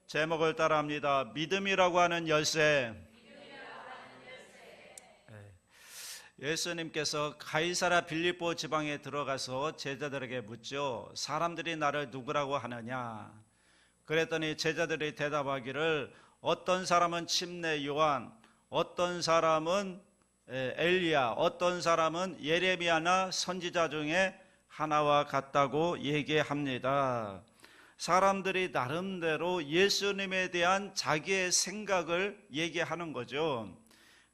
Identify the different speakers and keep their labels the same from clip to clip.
Speaker 1: 제목을 따라합니다. 믿음이라고 하는 열쇠. 예수님께서 가이사랴 빌립보 지방에 들어가서 제자들에게 묻죠. 사람들이 나를 누구라고 하느냐? 그랬더니 제자들이 대답하기를 어떤 사람은 침례 요한, 어떤 사람은 엘리야, 어떤 사람은 예레미야나 선지자 중에 하나와 같다고 얘기합니다. 사람들이 나름대로 예수님에 대한 자기의 생각을 얘기하는 거죠.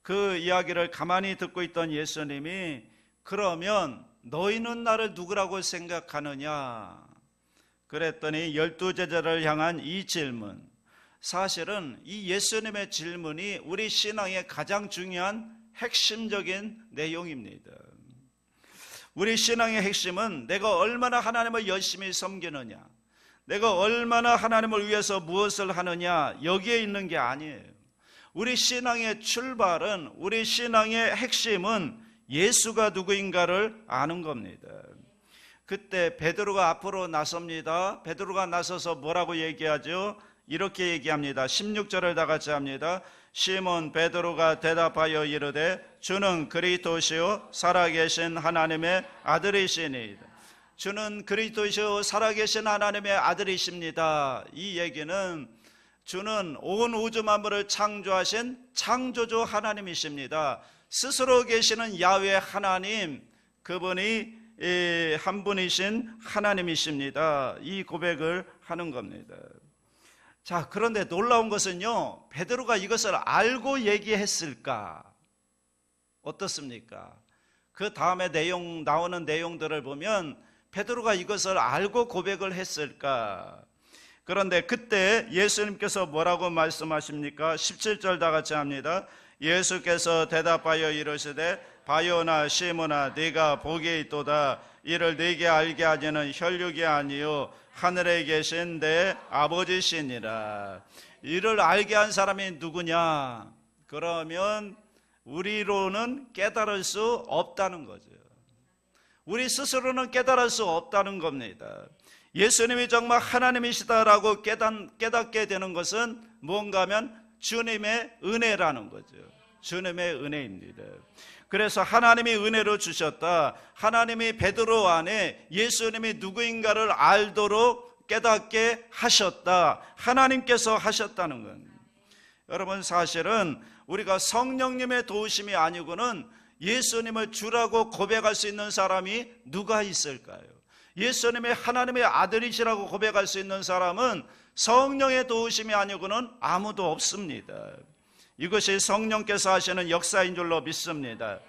Speaker 1: 그 이야기를 가만히 듣고 있던 예수님이 그러면 너희는 나를 누구라고 생각하느냐? 그랬더니 12제자를 향한 이 질문, 사실은 이 예수님의 질문이 우리 신앙의 가장 중요한 핵심적인 내용입니다. 우리 신앙의 핵심은 내가 얼마나 하나님을 열심히 섬기느냐, 내가 얼마나 하나님을 위해서 무엇을 하느냐, 여기에 있는 게 아니에요. 우리 신앙의 출발은, 우리 신앙의 핵심은 예수가 누구인가를 아는 겁니다. 그때 베드로가 앞으로 나섭니다. 베드로가 나서서 뭐라고 얘기하죠? 이렇게 얘기합니다. 16절을 다 같이 합니다. 시몬 베드로가 대답하여 이르되 주는 그리스도시요 살아계신 하나님의 아들이시니이다. 주는 그리스도시요 살아계신 하나님의 아들이십니다. 이 얘기는 주는 온 우주 만물을 창조하신 창조주 하나님이십니다. 스스로 계시는 야훼 하나님, 그분이 한 분이신 하나님이십니다. 이 고백을 하는 겁니다. 자, 그런데 놀라운 것은요, 베드로가 이것을 알고 얘기했을까? 어떻습니까? 그 다음에 나오는 내용들을 보면 베드로가 이것을 알고 고백을 했을까? 그런데 그때 예수님께서 뭐라고 말씀하십니까? 17절 다 같이 합니다. 예수께서 대답하여 이르시되 바요나 시몬아 네가 복이 있도다. 이를 네게 알게 하지는 혈육이 아니요 하늘에 계신 내 아버지시니라. 이를 알게 한 사람이 누구냐? 그러면 우리로는 깨달을 수 없다는 거죠. 우리 스스로는 깨달을 수 없다는 겁니다. 예수님이 정말 하나님이시다라고 깨닫게 되는 것은 뭔가 하면 주님의 은혜라는 거죠. 주님의 은혜입니다. 그래서 하나님이 은혜로 주셨다. 하나님이 베드로 안에 예수님이 누구인가를 알도록 깨닫게 하셨다. 하나님께서 하셨다는 겁니다. 여러분, 사실은 우리가 성령님의 도우심이 아니고는 예수님을 주라고 고백할 수 있는 사람이 누가 있을까요? 예수님의 하나님의 아들이시라고 고백할 수 있는 사람은 성령의 도우심이 아니고는 아무도 없습니다. 이것이 성령께서 하시는 역사인 줄로 믿습니다.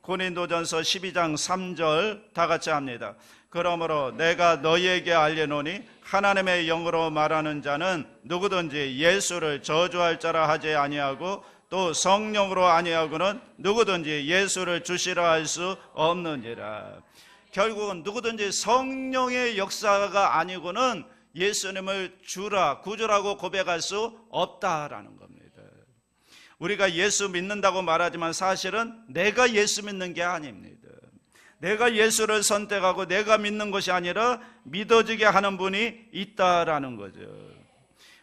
Speaker 1: 고린도전서 12장 3절 다 같이 합니다. 그러므로 내가 너희에게 알려노니 하나님의 영으로 말하는 자는 누구든지 예수를 저주할 자라 하지 아니하고 또 성령으로 아니하고는 누구든지 예수를 주시라 할 수 없느니라. 결국은 누구든지 성령의 역사가 아니고는 예수님을 주라, 구주라고 고백할 수 없다라는 겁니다. 우리가 예수 믿는다고 말하지만 사실은 내가 예수 믿는 게 아닙니다. 내가 예수를 선택하고 내가 믿는 것이 아니라 믿어지게 하는 분이 있다라는 거죠.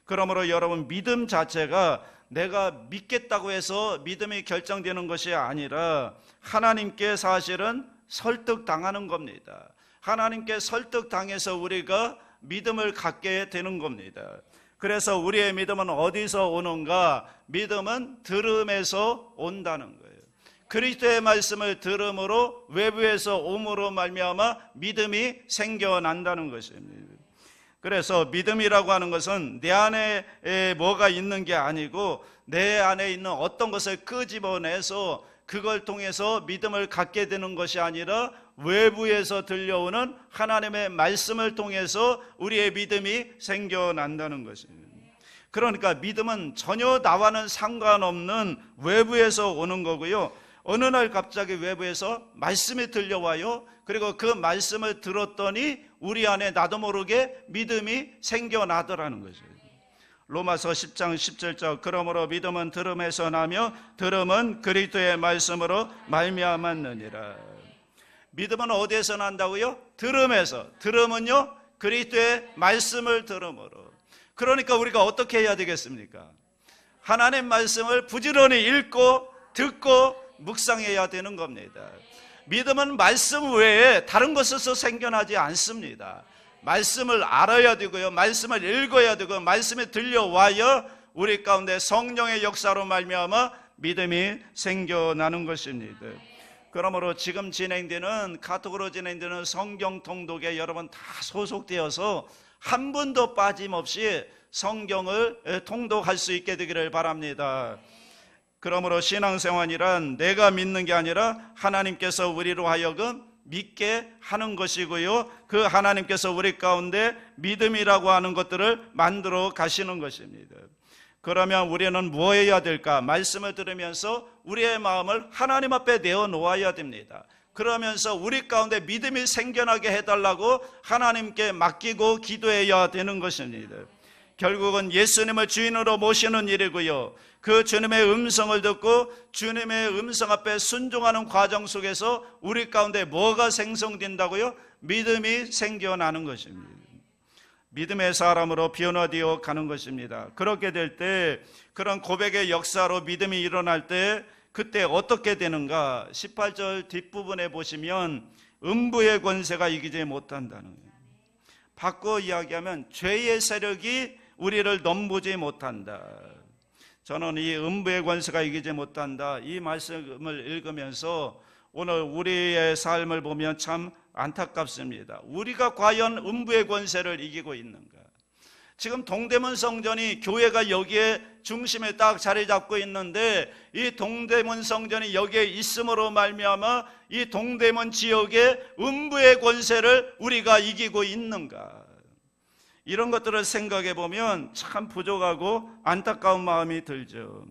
Speaker 1: 그러므로 여러분, 믿음 자체가 내가 믿겠다고 해서 믿음이 결정되는 것이 아니라 하나님께 사실은 설득당하는 겁니다. 하나님께 설득당해서 우리가 믿음을 갖게 되는 겁니다. 그래서 우리의 믿음은 어디서 오는가? 믿음은 들음에서 온다는 거예요. 그리스도의 말씀을 들음으로 외부에서 옴으로 말미암아 믿음이 생겨난다는 것입니다. 그래서 믿음이라고 하는 것은 내 안에 뭐가 있는 게 아니고 내 안에 있는 어떤 것을 끄집어내서 그걸 통해서 믿음을 갖게 되는 것이 아니라 외부에서 들려오는 하나님의 말씀을 통해서 우리의 믿음이 생겨난다는 것입니다. 그러니까 믿음은 전혀 나와는 상관없는 외부에서 오는 거고요. 어느 날 갑자기 외부에서 말씀이 들려와요. 그리고 그 말씀을 들었더니 우리 안에 나도 모르게 믿음이 생겨나더라는 거죠. 로마서 10장 17절 그러므로 믿음은 들음에서 나며 들음은 그리스도의 말씀으로 말미암았느니라. 믿음은 어디에서 난다고요? 들음에서. 들음은요 그리스도의 말씀을 들음으로. 그러니까 우리가 어떻게 해야 되겠습니까? 하나님 말씀을 부지런히 읽고 듣고 묵상해야 되는 겁니다. 믿음은 말씀 외에 다른 것에서 생겨나지 않습니다. 말씀을 알아야 되고요, 말씀을 읽어야 되고, 말씀이 들려와야 우리 가운데 성령의 역사로 말미암아 믿음이 생겨나는 것입니다. 그러므로 지금 진행되는, 카톡으로 진행되는 성경 통독에 여러분 다 소속되어서 한 분도 빠짐없이 성경을 통독할 수 있게 되기를 바랍니다. 그러므로 신앙생활이란 내가 믿는 게 아니라 하나님께서 우리로 하여금 믿게 하는 것이고요, 그 하나님께서 우리 가운데 믿음이라고 하는 것들을 만들어 가시는 것입니다. 그러면 우리는 뭐 해야 될까? 말씀을 들으면서 우리의 마음을 하나님 앞에 내어놓아야 됩니다. 그러면서 우리 가운데 믿음이 생겨나게 해달라고 하나님께 맡기고 기도해야 되는 것입니다. 결국은 예수님을 주인으로 모시는 일이고요, 그 주님의 음성을 듣고 주님의 음성 앞에 순종하는 과정 속에서 우리 가운데 뭐가 생성된다고요? 믿음이 생겨나는 것입니다. 믿음의 사람으로 변화되어 가는 것입니다. 그렇게 될 때, 그런 고백의 역사로 믿음이 일어날 때 그때 어떻게 되는가? 18절 뒷부분에 보시면 음부의 권세가 이기지 못한다는 거예요. 바꿔 이야기하면 죄의 세력이 우리를 넘보지 못한다. 저는 이 음부의 권세가 이기지 못한다, 이 말씀을 읽으면서 오늘 우리의 삶을 보면 참 안타깝습니다. 우리가 과연 음부의 권세를 이기고 있는가? 지금 동대문 성전이, 교회가 여기에 중심에 딱 자리 잡고 있는데, 이 동대문 성전이 여기에 있음으로 말미암아 이 동대문 지역의 음부의 권세를 우리가 이기고 있는가? 이런 것들을 생각해 보면 참 부족하고 안타까운 마음이 들죠.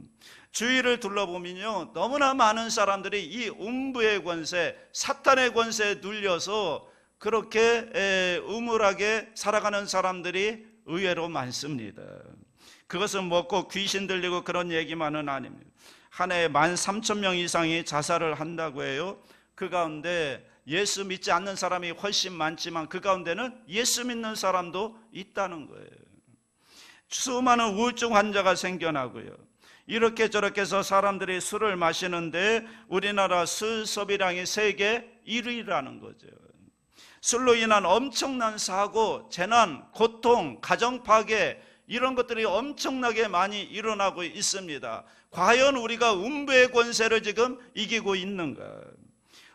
Speaker 1: 주위를 둘러보면요, 너무나 많은 사람들이 이 음부의 권세, 사탄의 권세에 눌려서 그렇게 음울하게 살아가는 사람들이 의외로 많습니다. 그것은 뭐 꼭 귀신 들리고 그런 얘기만은 아닙니다. 한 해에 13,000명 이상이 자살을 한다고 해요. 그 가운데 예수 믿지 않는 사람이 훨씬 많지만 그 가운데는 예수 믿는 사람도 있다는 거예요. 수많은 우울증 환자가 생겨나고요, 이렇게 저렇게 해서 사람들이 술을 마시는데 우리나라 술 소비량이 세계 1위라는 거죠. 술로 인한 엄청난 사고, 재난, 고통, 가정 파괴, 이런 것들이 엄청나게 많이 일어나고 있습니다. 과연 우리가 음부의 권세를 지금 이기고 있는가?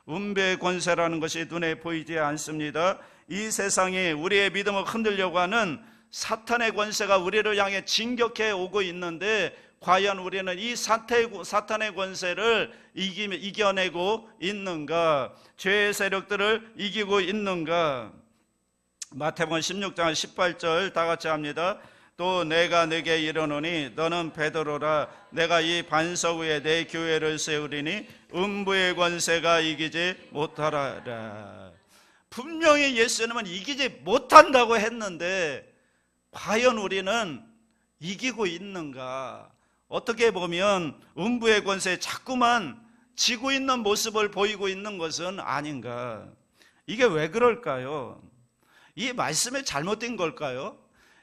Speaker 1: 음부의 권세라는 것이 눈에 보이지 않습니다. 이 세상이 우리의 믿음을 흔들려고 하는 사탄의 권세가 우리를 향해 진격해 오고 있는데, 과연 우리는 이 사탄의 권세를 이겨내고 있는가? 죄의 세력들을 이기고 있는가? 마태복음 16장 18절 다 같이 합니다. 또 내가 네게 이르노니 너는 베드로라, 내가 이 반석 위에 내 교회를 세우리니 음부의 권세가 이기지 못하리라. 분명히 예수님은 이기지 못한다고 했는데 과연 우리는 이기고 있는가? 어떻게 보면 음부의 권세에 자꾸만 지고 있는 모습을 보이고 있는 것은 아닌가? 이게 왜 그럴까요? 이 말씀이 잘못된 걸까요?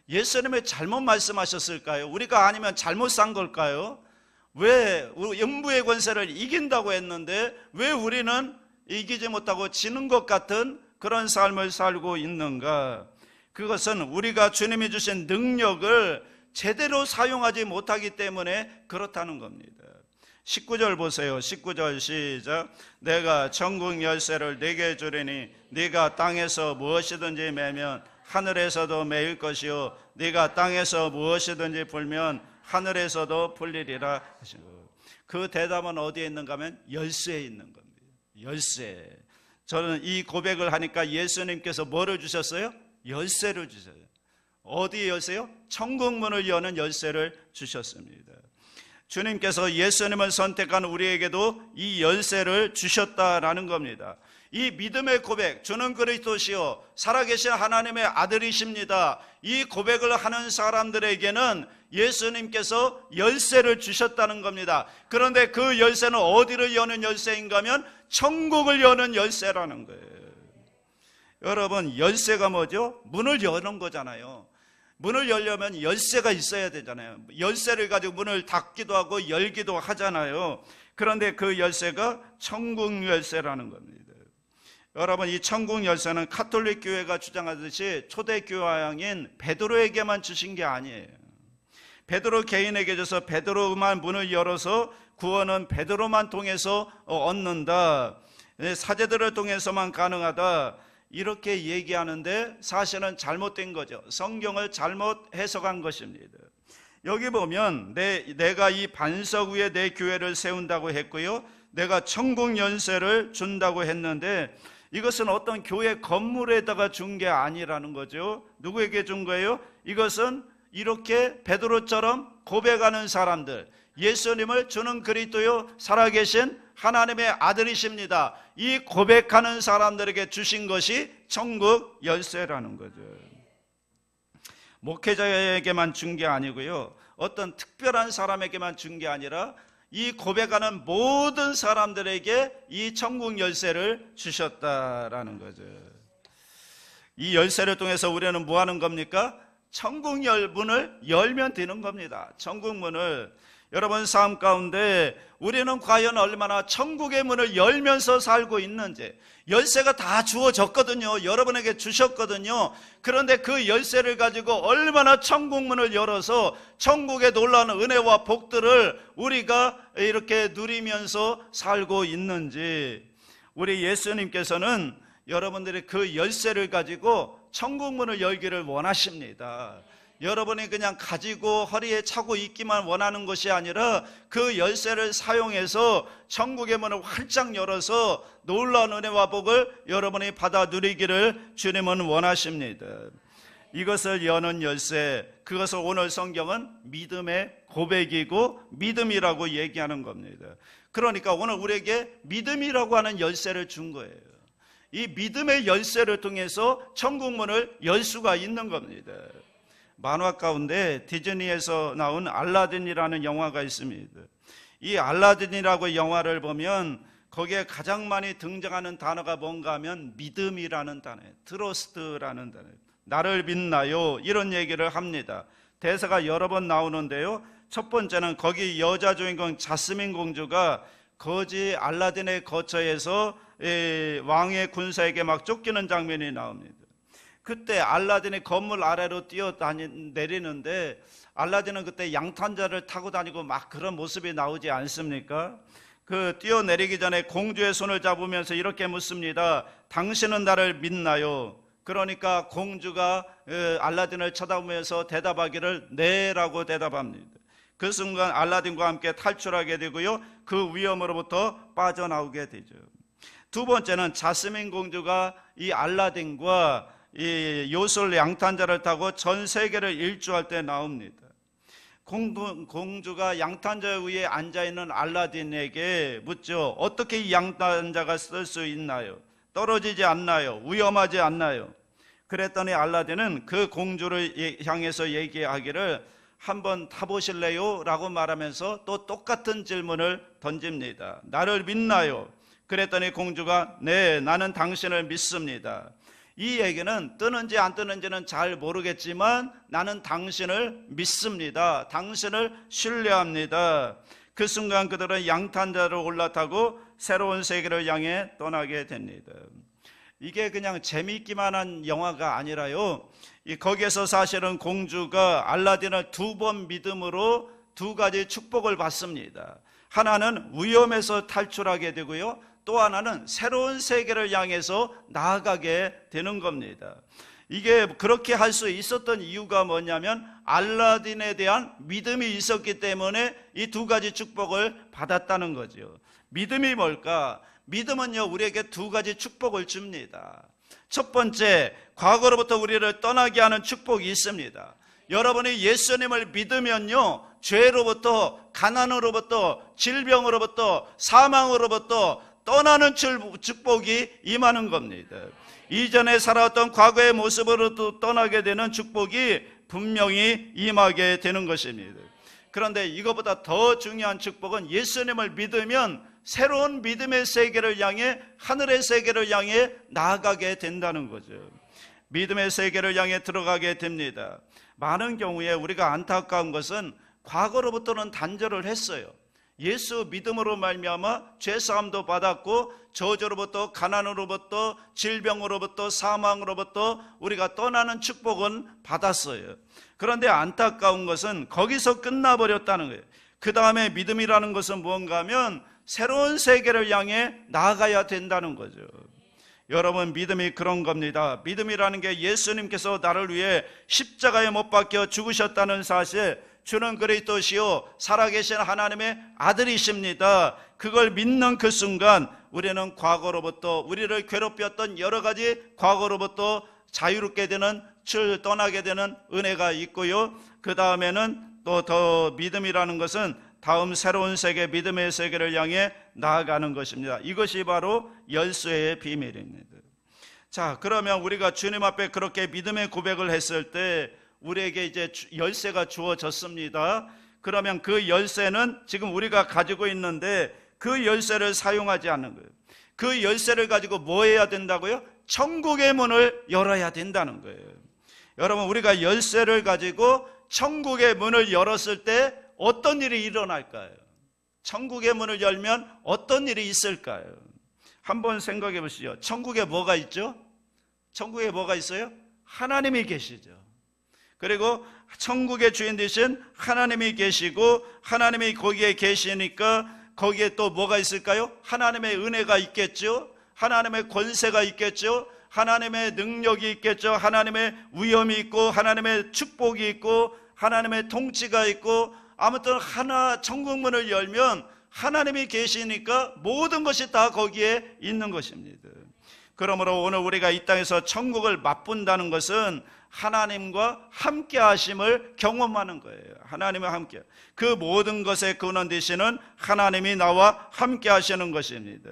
Speaker 1: 예수님이 잘못 말씀하셨을까요? 우리가 아니면 잘못 산 걸까요? 왜 음부의 권세를 이긴다고 했는데 왜 우리는 이기지 못하고 지는 것 같은 그런 삶을 살고 있는가? 그것은 우리가 주님이 주신 능력을 제대로 사용하지 못하기 때문에 그렇다는 겁니다. 19절 보세요. 19절 시작. 내가 천국 열쇠를 네게 주리니 네가 땅에서 무엇이든지 매면 하늘에서도 매일 것이요 네가 땅에서 무엇이든지 풀면 하늘에서도 풀리리라 하시고, 그 대답은 어디에 있는가 하면 열쇠에 있는 겁니다. 열쇠. 저는 이 고백을 하니까 예수님께서 뭐를 주셨어요? 열쇠를 주셨어요. 어디에 열쇠요? 천국문을 여는 열쇠를 주셨습니다. 주님께서 예수님을 선택한 우리에게도 이 열쇠를 주셨다라는 겁니다. 이 믿음의 고백, 주는 그리스도시요 살아계신 하나님의 아들이십니다, 이 고백을 하는 사람들에게는 예수님께서 열쇠를 주셨다는 겁니다. 그런데 그 열쇠는 어디를 여는 열쇠인가 하면 천국을 여는 열쇠라는 거예요. 여러분, 열쇠가 뭐죠? 문을 여는 거잖아요. 문을 열려면 열쇠가 있어야 되잖아요. 열쇠를 가지고 문을 닫기도 하고 열기도 하잖아요. 그런데 그 열쇠가 천국 열쇠라는 겁니다. 여러분, 이 천국 열쇠는 가톨릭 교회가 주장하듯이 초대 교황인 베드로에게만 주신 게 아니에요. 베드로 개인에게 줘서 베드로만 문을 열어서 구원은 베드로만 통해서 얻는다, 사제들을 통해서만 가능하다, 이렇게 얘기하는데 사실은 잘못된 거죠. 성경을 잘못 해석한 것입니다. 여기 보면 내가 이 반석 위에 내 교회를 세운다고 했고요, 내가 천국 열쇠를 준다고 했는데 이것은 어떤 교회 건물에다가 준 게 아니라는 거죠. 누구에게 준 거예요? 이것은 이렇게 베드로처럼 고백하는 사람들, 예수님을 주는 그리스도요 살아계신 하나님의 아들이십니다, 이 고백하는 사람들에게 주신 것이 천국 열쇠라는 거죠. 목회자에게만 준 게 아니고요, 어떤 특별한 사람에게만 준 게 아니라 이 고백하는 모든 사람들에게 이 천국 열쇠를 주셨다라는 거죠. 이 열쇠를 통해서 우리는 뭐 하는 겁니까? 천국 문을 열면 되는 겁니다. 천국 문을. 여러분 삶 가운데 우리는 과연 얼마나 천국의 문을 열면서 살고 있는지, 열쇠가 다 주어졌거든요. 여러분에게 주셨거든요. 그런데 그 열쇠를 가지고 얼마나 천국 문을 열어서 천국의 놀라운 은혜와 복들을 우리가 이렇게 누리면서 살고 있는지, 우리 예수님께서는 여러분들이 그 열쇠를 가지고 천국 문을 열기를 원하십니다. 여러분이 그냥 가지고 허리에 차고 있기만 원하는 것이 아니라 그 열쇠를 사용해서 천국의 문을 활짝 열어서 놀라운 은혜와 복을 여러분이 받아 누리기를 주님은 원하십니다. 이것을 여는 열쇠, 그것을 오늘 성경은 믿음의 고백이고 믿음이라고 얘기하는 겁니다. 그러니까 오늘 우리에게 믿음이라고 하는 열쇠를 준 거예요. 이 믿음의 열쇠를 통해서 천국 문을 열 수가 있는 겁니다. 만화 가운데 디즈니에서 나온 알라딘이라는 영화가 있습니다. 이 알라딘이라고 영화를 보면 거기에 가장 많이 등장하는 단어가 뭔가 하면 믿음이라는 단어예요. 트러스트라는 단어예요. 나를 믿나요? 이런 얘기를 합니다. 대사가 여러 번 나오는데요, 첫 번째는 거기 여자 주인공 자스민 공주가 거지 알라딘의 거처에서 왕의 군사에게 막 쫓기는 장면이 나옵니다. 그때 알라딘이 건물 아래로 내리는데 알라딘은 그때 양탄자를 타고 다니고 막 그런 모습이 나오지 않습니까? 그 뛰어내리기 전에 공주의 손을 잡으면서 이렇게 묻습니다. 당신은 나를 믿나요? 그러니까 공주가 알라딘을 쳐다보면서 대답하기를 네 라고 대답합니다. 그 순간 알라딘과 함께 탈출하게 되고요, 그 위험으로부터 빠져나오게 되죠. 두 번째는 자스민 공주가 이 알라딘과 이 요술 양탄자를 타고 전 세계를 일주할 때 나옵니다. 공주가 양탄자 위에 앉아있는 알라딘에게 묻죠. 어떻게 이 양탄자가 쓸 수 있나요? 떨어지지 않나요? 위험하지 않나요? 그랬더니 알라딘은 그 공주를 향해서 얘기하기를 한번 타보실래요? 라고 말하면서 또 똑같은 질문을 던집니다. 나를 믿나요? 그랬더니 공주가 네, 나는 당신을 믿습니다. 이 얘기는 뜨는지 안 뜨는지는 잘 모르겠지만 나는 당신을 믿습니다. 당신을 신뢰합니다. 그 순간 그들은 양탄자를 올라타고 새로운 세계를 향해 떠나게 됩니다. 이게 그냥 재미있기만 한 영화가 아니라요, 거기에서 사실은 공주가 알라딘을 두 번 믿음으로 두 가지 축복을 받습니다. 하나는 위험에서 탈출하게 되고요, 또 하나는 새로운 세계를 향해서 나아가게 되는 겁니다. 이게 그렇게 할 수 있었던 이유가 뭐냐면 알라딘에 대한 믿음이 있었기 때문에 이 두 가지 축복을 받았다는 거죠. 믿음이 뭘까? 믿음은요, 우리에게 두 가지 축복을 줍니다. 첫 번째, 과거로부터 우리를 떠나게 하는 축복이 있습니다. 여러분이 예수님을 믿으면요, 죄로부터, 가난으로부터, 질병으로부터, 사망으로부터 떠나는 축복이 임하는 겁니다. 이전에 살아왔던 과거의 모습으로도 떠나게 되는 축복이 분명히 임하게 되는 것입니다. 그런데 이것보다 더 중요한 축복은 예수님을 믿으면 새로운 믿음의 세계를 향해, 하늘의 세계를 향해 나아가게 된다는 거죠. 믿음의 세계를 향해 들어가게 됩니다. 많은 경우에 우리가 안타까운 것은 과거로부터는 단절을 했어요. 예수 믿음으로 말미암아 죄사함도 받았고 저주로부터, 가난으로부터, 질병으로부터, 사망으로부터 우리가 떠나는 축복은 받았어요. 그런데 안타까운 것은 거기서 끝나버렸다는 거예요. 그 다음에 믿음이라는 것은 무언가 하면 새로운 세계를 향해 나아가야 된다는 거죠. 여러분, 믿음이 그런 겁니다. 믿음이라는 게 예수님께서 나를 위해 십자가에 못 박혀 죽으셨다는 사실, 주는 그리스도시요 살아계신 하나님의 아들이십니다. 그걸 믿는 그 순간 우리는 과거로부터, 우리를 괴롭혔던 여러 가지 과거로부터 자유롭게 되는, 떠나게 되는 은혜가 있고요. 그 다음에는 또 더 믿음이라는 것은 다음 새로운 세계, 믿음의 세계를 향해 나아가는 것입니다. 이것이 바로 열쇠의 비밀입니다. 자, 그러면 우리가 주님 앞에 그렇게 믿음의 고백을 했을 때 우리에게 이제 열쇠가 주어졌습니다. 그러면 그 열쇠는 지금 우리가 가지고 있는데 그 열쇠를 사용하지 않는 거예요. 그 열쇠를 가지고 뭐 해야 된다고요? 천국의 문을 열어야 된다는 거예요. 여러분, 우리가 열쇠를 가지고 천국의 문을 열었을 때 어떤 일이 일어날까요? 천국의 문을 열면 어떤 일이 있을까요? 한번 생각해 보시죠. 천국에 뭐가 있죠? 천국에 뭐가 있어요? 하나님이 계시죠. 그리고 천국의 주인 되신 하나님이 계시고, 하나님이 거기에 계시니까 거기에 또 뭐가 있을까요? 하나님의 은혜가 있겠죠. 하나님의 권세가 있겠죠. 하나님의 능력이 있겠죠. 하나님의 위엄이 있고, 하나님의 축복이 있고, 하나님의 통치가 있고, 아무튼 천국문을 열면 하나님이 계시니까 모든 것이 다 거기에 있는 것입니다. 그러므로 오늘 우리가 이 땅에서 천국을 맛본다는 것은 하나님과 함께 하심을 경험하는 거예요. 하나님과 함께, 그 모든 것의 근원 되시는 하나님이 나와 함께 하시는 것입니다.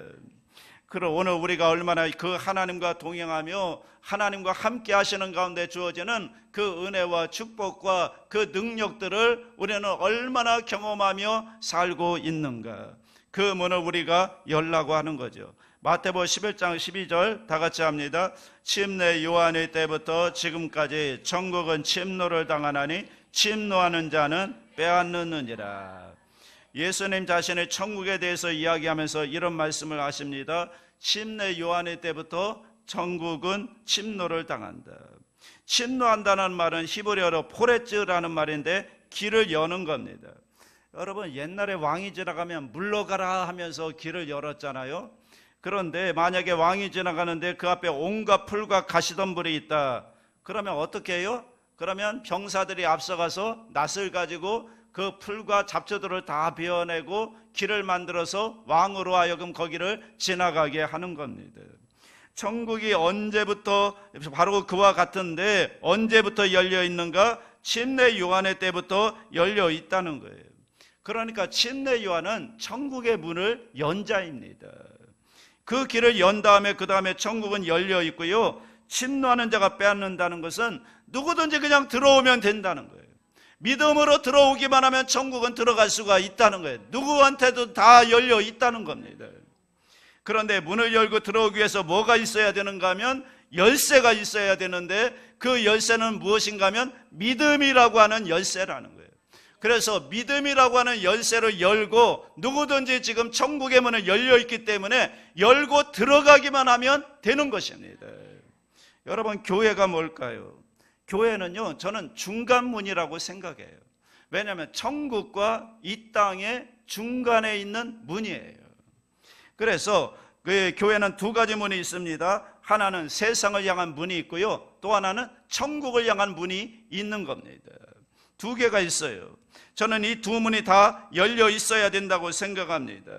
Speaker 1: 그럼 오늘 우리가 얼마나 그 하나님과 동행하며 하나님과 함께 하시는 가운데 주어지는 그 은혜와 축복과 그 능력들을 우리는 얼마나 경험하며 살고 있는가, 그 문을 우리가 열라고 하는 거죠. 마태복음 11장 12절 다 같이 합니다. 침례 요한의 때부터 지금까지 천국은 침노를 당하나니 침노하는 자는 빼앗느니라. 예수님 자신의 천국에 대해서 이야기하면서 이런 말씀을 하십니다. 침례 요한의 때부터 천국은 침노를 당한다. 침노한다는 말은 히브리어로 포레츠라는 말인데 길을 여는 겁니다. 여러분, 옛날에 왕이 지나가면 물러가라 하면서 길을 열었잖아요. 그런데 만약에 왕이 지나가는데 그 앞에 온갖 풀과 가시덤불이 있다, 그러면 어떻게 해요? 그러면 병사들이 앞서가서 낫을 가지고 그 풀과 잡초들을 다 베어내고 길을 만들어서 왕으로 하여금 거기를 지나가게 하는 겁니다. 천국이 언제부터, 바로 그와 같은데 언제부터 열려 있는가? 침례 요한의 때부터 열려 있다는 거예요. 그러니까 침례 요한은 천국의 문을 연 자입니다. 그 길을 연 다음에 그 다음에 천국은 열려 있고요. 침노하는 자가 빼앗는다는 것은 누구든지 그냥 들어오면 된다는 거예요. 믿음으로 들어오기만 하면 천국은 들어갈 수가 있다는 거예요. 누구한테도 다 열려 있다는 겁니다. 그런데 문을 열고 들어오기 위해서 뭐가 있어야 되는가 하면 열쇠가 있어야 되는데, 그 열쇠는 무엇인가 하면 믿음이라고 하는 열쇠라는 거예요. 그래서 믿음이라고 하는 열쇠를 열고 누구든지 지금 천국의 문은 열려 있기 때문에 열고 들어가기만 하면 되는 것입니다. 여러분, 교회가 뭘까요? 교회는요, 저는 중간문이라고 생각해요. 왜냐하면 천국과 이 땅의 중간에 있는 문이에요. 그래서 그 교회는 두 가지 문이 있습니다. 하나는 세상을 향한 문이 있고요, 또 하나는 천국을 향한 문이 있는 겁니다. 두 개가 있어요. 저는 이 두 문이 다 열려 있어야 된다고 생각합니다.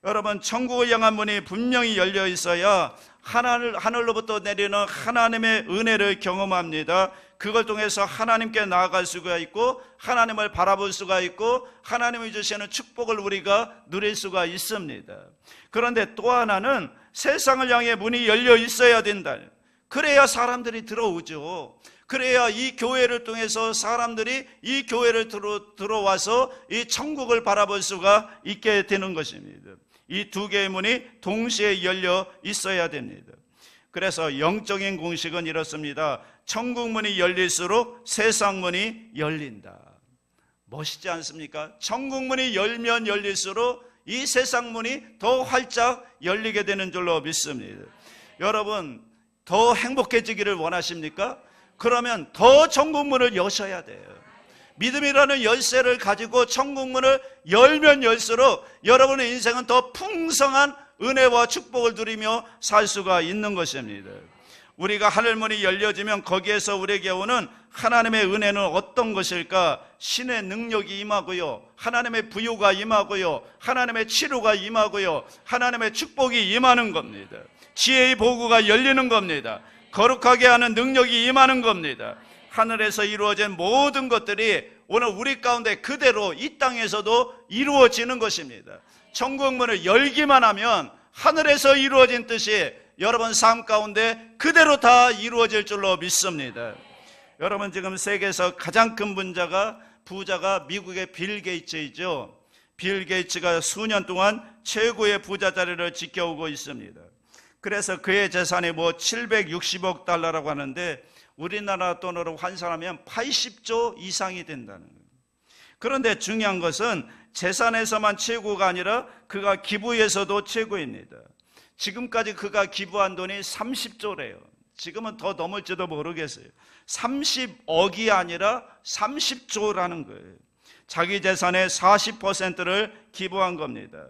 Speaker 1: 여러분, 천국을 향한 문이 분명히 열려 있어야 하늘로부터 내리는 하나님의 은혜를 경험합니다. 그걸 통해서 하나님께 나아갈 수가 있고, 하나님을 바라볼 수가 있고, 하나님이 주시는 축복을 우리가 누릴 수가 있습니다. 그런데 또 하나는 세상을 향해 문이 열려 있어야 된다. 그래야 사람들이 들어오죠. 그래야 이 교회를 통해서 사람들이 이 교회를 들어와서 이 천국을 바라볼 수가 있게 되는 것입니다. 이 두 개의 문이 동시에 열려 있어야 됩니다. 그래서 영적인 공식은 이렇습니다. 천국 문이 열릴수록 세상 문이 열린다. 멋있지 않습니까? 천국 문이 열면 열릴수록 이 세상 문이 더 활짝 열리게 되는 줄로 믿습니다. 여러분, 더 행복해지기를 원하십니까? 그러면 더 천국 문을 여셔야 돼요. 믿음이라는 열쇠를 가지고 천국 문을 열면 열수록 여러분의 인생은 더 풍성한 은혜와 축복을 누리며 살 수가 있는 것입니다. 우리가 하늘문이 열려지면 거기에서 우리에게 오는 하나님의 은혜는 어떤 것일까? 신의 능력이 임하고요, 하나님의 부유가 임하고요, 하나님의 치료가 임하고요, 하나님의 축복이 임하는 겁니다. 지혜의 보구가 열리는 겁니다. 거룩하게 하는 능력이 임하는 겁니다. 하늘에서 이루어진 모든 것들이 오늘 우리 가운데 그대로 이 땅에서도 이루어지는 것입니다. 천국문을 열기만 하면 하늘에서 이루어진 뜻이 여러분 삶 가운데 그대로 다 이루어질 줄로 믿습니다. 여러분, 지금 세계에서 가장 큰 부자가 미국의 빌 게이츠이죠. 빌 게이츠가 수년 동안 최고의 부자 자리를 지켜오고 있습니다. 그래서 그의 재산이 760억 달러라고 하는데 우리나라 돈으로 환산하면 80조 이상이 된다는 거예요. 그런데 중요한 것은 재산에서만 최고가 아니라 그가 기부에서도 최고입니다. 지금까지 그가 기부한 돈이 30조래요. 지금은 더 넘을지도 모르겠어요. 30억이 아니라 30조라는 거예요. 자기 재산의 40%를 기부한 겁니다.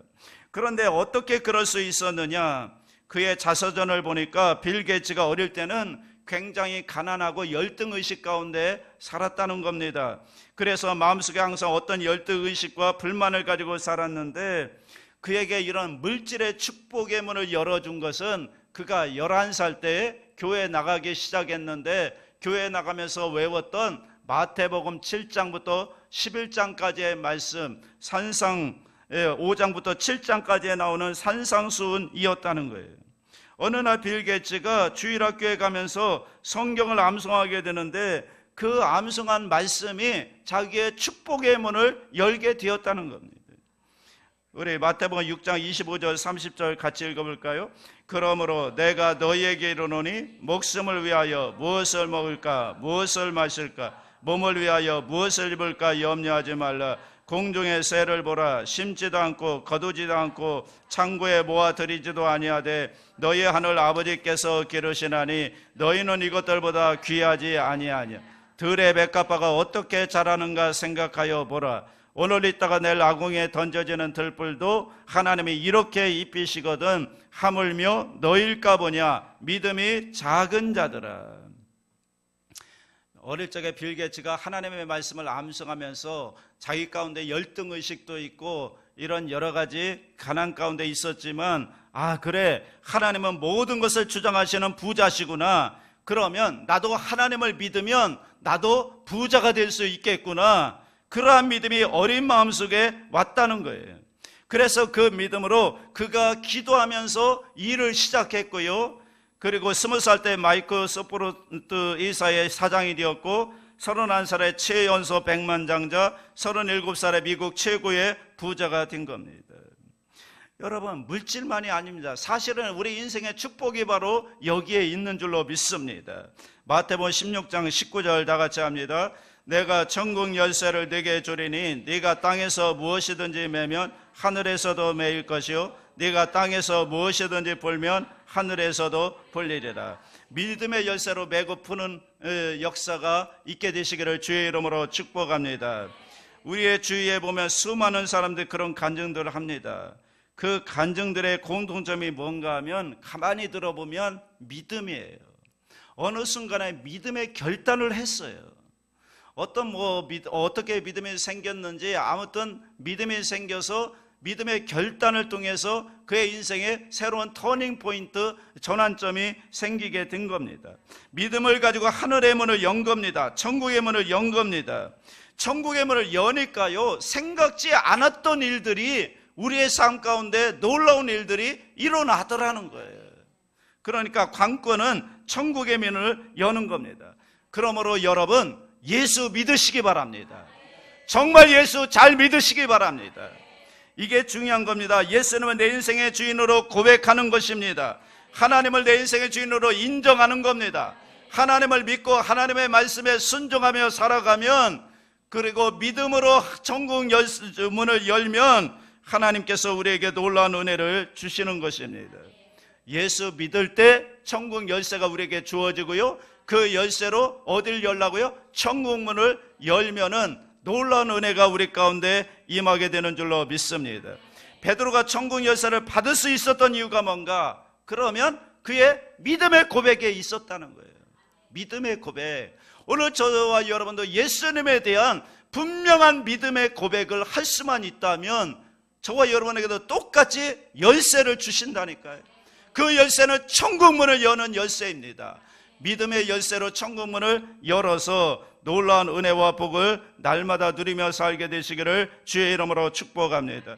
Speaker 1: 그런데 어떻게 그럴 수 있었느냐? 그의 자서전을 보니까 빌 게이츠가 어릴 때는 굉장히 가난하고 열등의식 가운데 살았다는 겁니다. 그래서 마음속에 항상 어떤 열등의식과 불만을 가지고 살았는데 그에게 이런 물질의 축복의 문을 열어준 것은 그가 11살 때 교회에 나가기 시작했는데 교회에 나가면서 외웠던 마태복음 7장부터 11장까지의 말씀, 5장부터 7장까지에 나오는 산상수훈이었다는 거예요. 어느 날 빌 게이츠가 주일학교에 가면서 성경을 암송하게 되는데 그 암송한 말씀이 자기의 축복의 문을 열게 되었다는 겁니다. 우리 마태복음 6장 25절 30절 같이 읽어볼까요? 그러므로 내가 너희에게 이르노니 목숨을 위하여 무엇을 먹을까 무엇을 마실까 몸을 위하여 무엇을 입을까 염려하지 말라. 공중의 새를 보라. 심지도 않고 거두지도 않고 창고에 모아 들이지도 아니하되 너희 하늘 아버지께서 기르시나니 너희는 이것들보다 귀하지 아니하냐. 들의 백합화가 어떻게 자라는가 생각하여 보라. 오늘 있다가 내일 아궁이에 던져지는 들불도 하나님이 이렇게 입히시거든 하물며 너일까 보냐. 믿음이 작은 자들아. 어릴 적에 빌 게이츠가 하나님의 말씀을 암송하면서 자기 가운데 열등의식도 있고 이런 여러 가지 가난 가운데 있었지만 그래, 하나님은 모든 것을 주장하시는 부자시구나. 그러면 나도 하나님을 믿으면 나도 부자가 될 수 있겠구나. 그러한 믿음이 어린 마음속에 왔다는 거예요. 그래서 그 믿음으로 그가 기도하면서 일을 시작했고요. 그리고 20살 때 마이크 소프로트 이사의 사장이 되었고 31살에 최연소 백만장자, 37살에 미국 최고의 부자가 된 겁니다. 여러분, 물질만이 아닙니다. 사실은 우리 인생의 축복이 바로 여기에 있는 줄로 믿습니다. 마태복음 16장 19절 다 같이 합니다. 내가 천국 열쇠를 네게 주리니 네가 땅에서 무엇이든지 매면 하늘에서도 매일 것이요 네가 땅에서 무엇이든지 풀면 하늘에서도 풀리리라. 믿음의 열쇠로 매고 푸는 역사가 있게 되시기를 주의 이름으로 축복합니다. 우리의 주위에 보면 수많은 사람들이 그런 간증들을 합니다. 그 간증들의 공통점이 뭔가 하면 가만히 들어보면 믿음이에요. 어느 순간에 믿음의 결단을 했어요. 어떻게 믿음이 생겼는지 아무튼 믿음이 생겨서 믿음의 결단을 통해서 그의 인생에 새로운 터닝 포인트, 전환점이 생기게 된 겁니다. 믿음을 가지고 하늘의 문을 연 겁니다. 천국의 문을 연 겁니다. 천국의 문을 여니까요, 생각지 않았던 일들이 우리의 삶 가운데 놀라운 일들이 일어나더라는 거예요. 그러니까 관건은 천국의 문을 여는 겁니다. 그러므로 여러분, 예수 믿으시기 바랍니다. 정말 예수 잘 믿으시기 바랍니다. 이게 중요한 겁니다. 예수님은 내 인생의 주인으로 고백하는 것입니다. 하나님을 내 인생의 주인으로 인정하는 겁니다. 하나님을 믿고 하나님의 말씀에 순종하며 살아가면, 그리고 믿음으로 천국 문을 열면 하나님께서 우리에게 놀라운 은혜를 주시는 것입니다. 예수 믿을 때 천국 열쇠가 우리에게 주어지고요, 그 열쇠로 어딜 열라고요? 천국 문을 열면은 놀라운 은혜가 우리 가운데 임하게 되는 줄로 믿습니다. 베드로가 천국 열쇠를 받을 수 있었던 이유가 뭔가? 그러면 그의 믿음의 고백에 있었다는 거예요. 믿음의 고백. 오늘 저와 여러분도 예수님에 대한 분명한 믿음의 고백을 할 수만 있다면 저와 여러분에게도 똑같이 열쇠를 주신다니까요. 그 열쇠는 천국문을 여는 열쇠입니다. 믿음의 열쇠로 천국문을 열어서 놀라운 은혜와 복을 날마다 누리며 살게 되시기를 주의 이름으로 축복합니다.